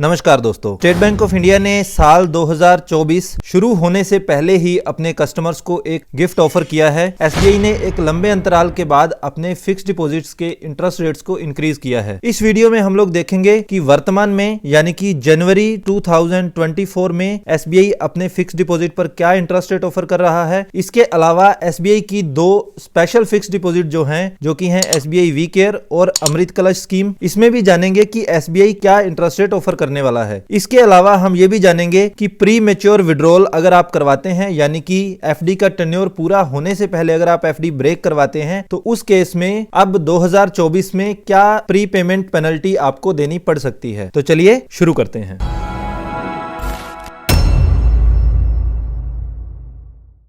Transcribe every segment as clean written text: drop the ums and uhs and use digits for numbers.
नमस्कार दोस्तों, state bank of India ने साल 2024 शुरू होने से पहले ही अपने कस्टमर्स को एक गिफ्ट ऑफर किया है। एसबीआई ने एक लंबे अंतराल के बाद अपने फिक्स्ड डिपॉजिट्स के इंटरेस्ट रेट्स को इंक्रीज किया है। इस वीडियो में हम लोग देखेंगे कि वर्तमान में यानी कि जनवरी 2024 में एसबीआई अपने फिक्स्ड डिपॉजिट पर क्या इंटरेस्ट रेट ऑफर कर रहा है। इसके अलावा एसबीआई की दो स्पेशल फिक्स्ड डिपॉजिट जो कि हैं एसबीआई वी केयर और अमृत कलश स्कीम, इसमें भी जानेंगे कि एसबीआई क्या इंटरेस्ट रेट ऑफर करने वाला है। इसके अलावा हम ये भी जानेंगे कि प्री मैच्योर विड्रॉल अगर आप करवाते हैं यानी कि एफडी का टेन्योर पूरा होने से पहले अगर आप एफडी ब्रेक करवाते हैं तो उस केस में अब 2024 में क्या प्री पेमेंट पेनल्टी आपको देनी पड़ सकती है। तो चलिए शुरू करते हैं।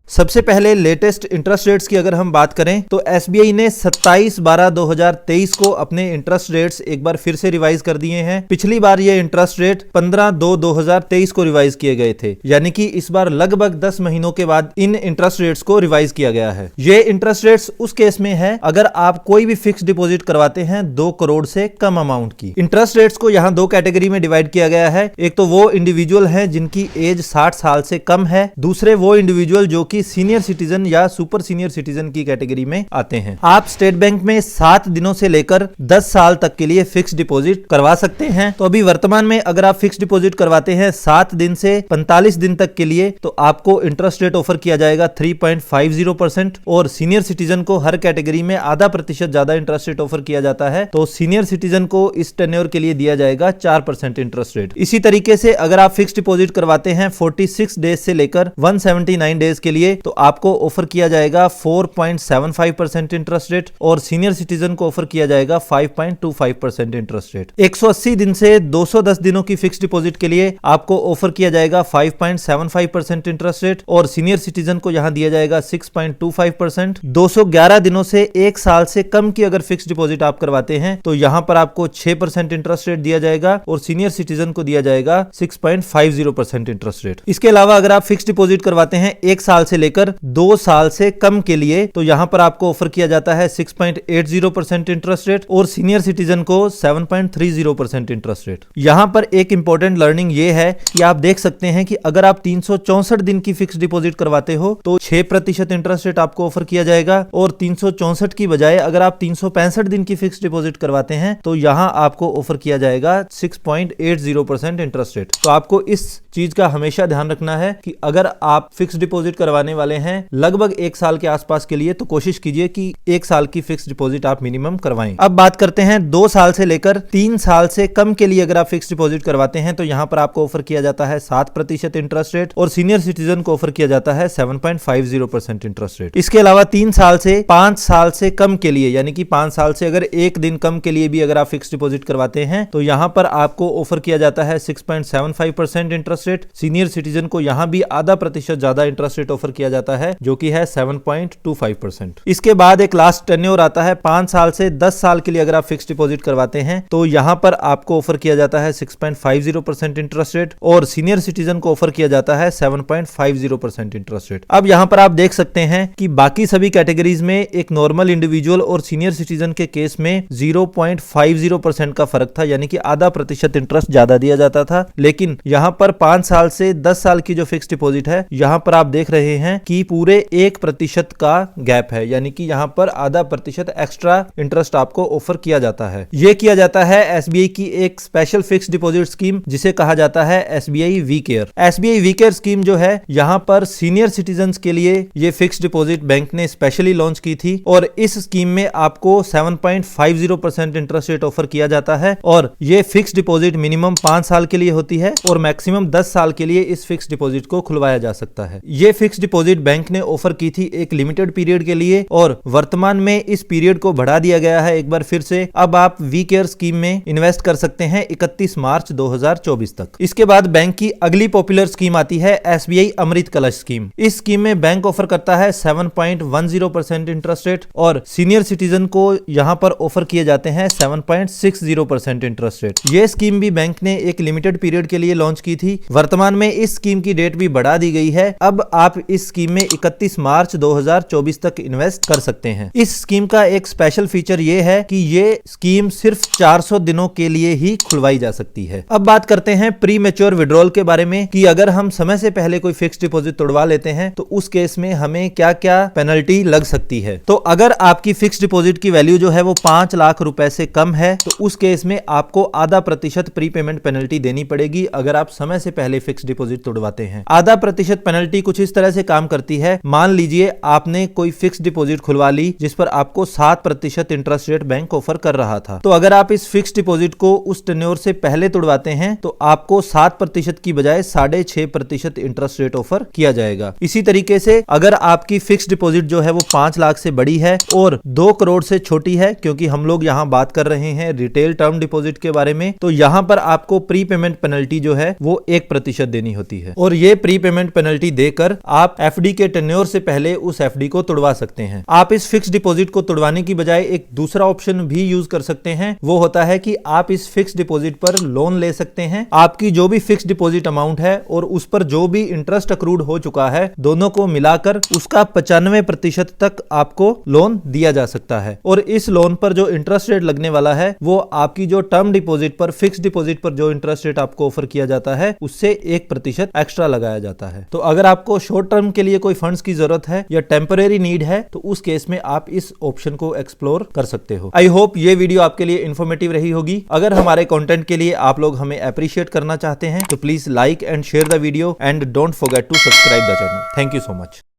सबसे पहले लेटेस्ट इंटरेस्ट रेट्स की अगर हम बात करें तो एसबीआई ने 27/12/2023 को अपने इंटरेस्ट रेट्स एक बार फिर से रिवाइज कर दिए हैं। पिछली बार ये इंटरेस्ट रेट 15/2/2023 को रिवाइज किए गए थे, यानी कि इस बार लगभग 10 महीनों के बाद इन इंटरेस्ट रेट्स को रिवाइज किया गया है। ये इंटरेस्ट रेट्स उस केस में है अगर आप कोई भी फिक्स डिपॉजिट करवाते हैं 2 करोड़ से कम अमाउंट की। इंटरेस्ट रेट्स को यहाँ दो कैटेगरी में डिवाइड किया गया है। एक तो वो इंडिविजुअल है जिनकी एज 60 साल से कम है, दूसरे वो इंडिविजुअल जो कि सीनियर सिटीजन या सुपर सीनियर सिटीजन की कैटेगरी में आते हैं। आप स्टेट बैंक में 7 दिनों से लेकर 10 साल तक के लिए फिक्स डिपॉजिट करवा सकते हैं। तो अभी वर्तमान में अगर आप फिक्स डिपॉजिट करवाते हैं 7 दिन से 45 दिन तक के लिए तो आपको इंटरेस्ट रेट ऑफर किया जाएगा 3.50% और सीनियर सिटीजन को हर कैटेगरी में आधा प्रतिशत ज्यादा इंटरेस्ट रेट ऑफर किया जाता है। तो सीनियर सिटीजन को इस टेन्योर के लिए दिया जाएगा 4% इंटरेस्ट रेट। इसी तरीके से अगर आप फिक्स डिपॉजिट करवाते हैं 46 डेज से लेकर 179 डेज के लिए तो आपको ऑफर किया जाएगा 4.75% इंटरेस्ट रेट और सीनियर सिटीजन को ऑफर किया जाएगा 5.25% इंटरेस्ट रेट। 180 दिन से 210 दिनों की फिक्स डिपॉजिट के लिए आपको ऑफर किया जाएगा 5.75% इंटरेस्ट रेट और सीनियर सिटीजन को यहां दिया जाएगा 6.25%। 211 दिनों से 1 साल से कम की अगर फिक्स डिपॉजिट आप करवाते हैं तो यहां पर आपको 6% इंटरेस्ट रेट दिया जाएगा और सीनियर सिटीजन को दिया जाएगा 6.50% इंटरेस्ट रेट। इसके अलावा अगर आप फिक्स डिपॉजिट करवाते हैं 1 साल से लेकर 2 साल से कम के लिए तो यहां पर आपको ऑफर किया जाता है 6.80% इंटरेस्ट रेट और सीनियर सिटीजन को 7.30% इंटरेस्ट रेट। यहां पर एक इंपॉर्टेंट लर्निंग ये है कि आप देख सकते हैं कि अगर आप 364 दिन की फिक्स डिपॉजिट करवाते हो तो 6% इंटरेस्ट रेट आपको ऑफर किया जाएगा और 364 की बजाय अगर आप 365 दिन की फिक्स डिपॉजिट करवाते हैं तो यहां आपको ऑफर किया जाएगा 6.80% इंटरेस्ट रेट। तो आपको इस चीज का हमेशा ध्यान रखना है कि अगर आप फिक्स डिपॉजिट करवाने वाले हैं लगभग 1 साल के आसपास के लिए तो कोशिश कीजिए कि 1 साल की फिक्स डिपॉजिट आप मिनिमम करवाएं। अब बात करते हैं 2 साल से लेकर 3 साल से कम के लिए अगर आप फिक्स डिपॉजिट करवाते हैं तो यहां पर आपको ऑफर किया जाता है 7% इंटरेस्ट रेट और सीनियर सिटीजन को ऑफर किया जाता है 7.50% इंटरेस्ट रेट। इसके अलावा 3 साल से 5 साल से कम के लिए यानी कि 5 साल से अगर 1 दिन कम के लिए भी अगर आप फिक्स डिपॉजिट करवाते हैं तो यहां पर आपको ऑफर किया जाता है 6.75% इंटरेस्ट रेट। सीनियर सिटीजन को यहां भी आधा प्रतिशत ज्यादा इंटरेस्ट रेट ऑफर किया जाता है जो कि है 7.25%। इसके बाद एक लास्ट टेन्योर आता है 5 साल से 10 साल के लिए अगर आप फिक्स डिपॉजिट करवाते हैं तो यहां पर आपको ऑफर किया जाता है 6.50% इंटरेस्ट रेट और सीनियर सिटीजन को ऑफर किया जाता है 7.50% इंटरेस्ट रेट। अब यहां पर आप देख सकते हैं कि बाकी सभी कैटेगरीज में एक नॉर्मल इंडिविजुअल और सीनियर सिटीजन के केस में 0.50% का फर्क था, यानी कि आधा प्रतिशत इंटरेस्ट ज्यादा दिया जाता था। लेकिन यहां पर 5 साल से 10 साल की जो फिक्स डिपॉजिट है यहां पर आप देख रहे हैं कि पूरे 1% का गैप है, यानी कि यहां पर आधा प्रतिशत एक्स्ट्रा इंटरेस्ट आपको ऑफर किया जाता है। यह किया जाता है एसबीआई की एक स्पेशल फिक्स डिपॉजिट स्कीम जिसे कहा जाता है SBI we care. SBI we care scheme जो है यहां पर सीनियर सिटीजन के लिए ये फिक्स डिपॉजिट बैंक ने स्पेशली लॉन्च की थी और इस स्कीम में आपको 7.50% इंटरेस्ट रेट ऑफर किया जाता है और ये फिक्स डिपॉजिट मिनिमम 5 साल के लिए होती है और मैक्सिमम 10 साल के लिए इस फिक्स डिपॉजिट को खुलवाया जा सकता है। ये फिक्स डिपॉजिट बैंक ने ऑफर की थी एक लिमिटेड पीरियड के लिए और वर्तमान में इस पीरियड को बढ़ा दिया गया है एक बार फिर से। अब आप वी केयर स्कीम में इन्वेस्ट कर सकते हैं 31 मार्च 2024 तक। इसके बाद बैंक की अगली पॉपुलर स्कीम आती है एसबीआई अमृत कलश स्कीम। इस स्कीम में बैंक ऑफर करता है 7.10% इंटरेस्ट रेट और सीनियर सिटीजन को यहां पर ऑफर किए जाते हैं 7.60% इंटरेस्ट रेट। ये स्कीम भी बैंक ने एक लिमिटेड पीरियड के लिए लॉन्च की थी। वर्तमान में इस स्कीम की डेट भी बढ़ा दी गई है। अब आप इस इस स्कीम में 31 मार्च 2024 तक इन्वेस्ट कर सकते हैं। इस स्कीम का एक स्पेशल फीचर ये है कि ये स्कीम सिर्फ 400 दिनों के लिए ही खुलवाई जा सकती है। अब बात करते हैं प्री मैच्योर विड्रॉल के बारे में कि अगर हम समय से पहले कोई फिक्स डिपॉजिट तोड़वा लेते हैं तो उस केस में हमें क्या क्या पेनल्टी लग सकती है। तो अगर आपकी फिक्स डिपॉजिट की वैल्यू जो है वो 5 लाख रुपए से कम है तो उस केस में आपको आधा प्रतिशत प्री पेमेंट पेनल्टी देनी पड़ेगी अगर आप समय से पहले फिक्स डिपॉजिट तोड़वाते हैं। आधा प्रतिशत पेनल्टी कुछ इस तरह से काम करती है। मान लीजिए आपने कोई फिक्स डिपॉजिट खुलवा ली जिस पर आपको 7% इंटरेस्ट रेट बैंक ऑफर कर रहा था, तो अगर आप इस फिक्स डिपॉजिट को उस टेन्योर से पहले तोड़वाते हैं तो आपको 7% की बजाय 6.5% इंटरेस्ट रेट ऑफर किया जाएगा। इसी तरीके से अगर आपकी फिक्स डिपॉजिट जो है वो 5 लाख से बड़ी है और 2 करोड़ से छोटी है, क्योंकि हम लोग यहाँ बात कर रहे हैं रिटेल टर्म डिपॉजिट के बारे में, तो यहाँ पर आपको प्री पेमेंट पेनल्टी जो है वो 1% देनी होती है और ये प्री पेमेंट पेनल्टी देकर आप एफडी के टेन्योर से पहले उस एफडी को तोड़वा सकते हैं। आप इस फिक्स डिपॉजिट को तोड़वाने की बजाय एक दूसरा ऑप्शन भी यूज कर सकते हैं। वो होता है कि आप इस फिक्स डिपॉजिट पर लोन ले सकते हैं। आपकी जो भी फिक्स डिपॉजिट अमाउंट है और उस पर जो भी इंटरेस्ट अक्रूड हो चुका है, दोनों को मिलाकर उसका 95% तक आपको लोन दिया जा सकता है और इस लोन पर जो इंटरेस्ट रेट लगने वाला है वो आपकी जो टर्म डिपॉजिट पर, फिक्स डिपॉजिट पर जो इंटरेस्ट रेट आपको ऑफर किया जाता है उससे 1% एक्स्ट्रा लगाया जाता है। तो अगर आपको शॉर्ट टर्म के लिए कोई फंड्स की जरूरत है या टेम्परेरी नीड है तो उस केस में आप इस ऑप्शन को एक्सप्लोर कर सकते हो। आई होप ये वीडियो आपके लिए इंफॉर्मेटिव रही होगी। अगर हमारे कंटेंट के लिए आप लोग हमें अप्रिशिएट करना चाहते हैं तो please like and share the video and don't forget to subscribe the channel. Thank you so much.